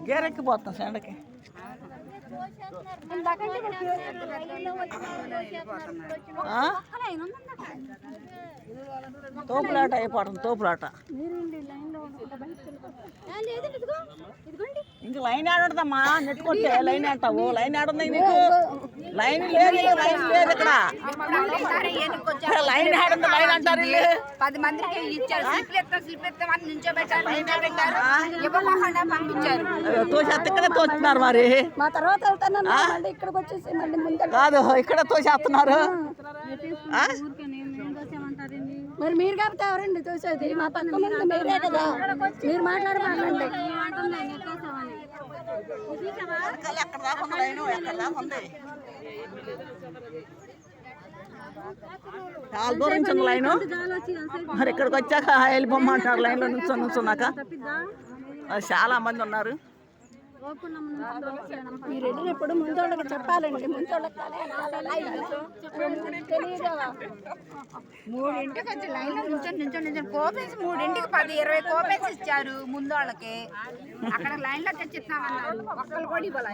గేరెక్కిపోతాం ఎండకి. తోపులాట అయిపోవడం, తోపులాట. ఇంక లైన్ ఆడదమ్మా, నెట్టుకుంటే లైన్ అంటావు. లైన్ ఆడుంది నీకు, లైన్ లేదు, లైన్ లేదు ఇక్కడ. లైన్ ఆడుంది, లైన్ అంటారు. 10 మందికి ఇచ్చారు, తోసేస్తే ఇక్కడే తోస్తున్నారు. మరి మా తర్వాత ఇక్కడికి వచ్చేసి మళ్ళీ ముందు కాదు, ఇక్కడ తోసేస్తున్నారు. మరి మీరు కాబట్టి ఎవరండి తోసేది? మా పక్క ముందు మీరే కదా, మీరు మాట్లాడమండి. ఎక్కడ దాకా ఉంది లైను, ఎక్కడ దాకా ఉంది? చాలా దూరం నుంచి ఉంది లైను. మరి ఇక్కడికి వచ్చాక వెళ్ళిపోమ్మంటారు లైన్లో నుంచున్నాక. చాలా మంది ఉన్నారు. మీరు వెళ్ళినప్పుడు ముందోళ్ళకి చెప్పాలండి. ముందోళ్ళకి 3ంటికి వచ్చి లైన్లో నించొని కోపెన్స్ 3ంటికి 10-20 కోపెన్స్ ఇచ్చారు ముందు వాళ్ళకి. అక్కడ లైన్లో తెచ్చిస్తామన్నారు, ఒక్కరు కూడా ఇవ్వాలి.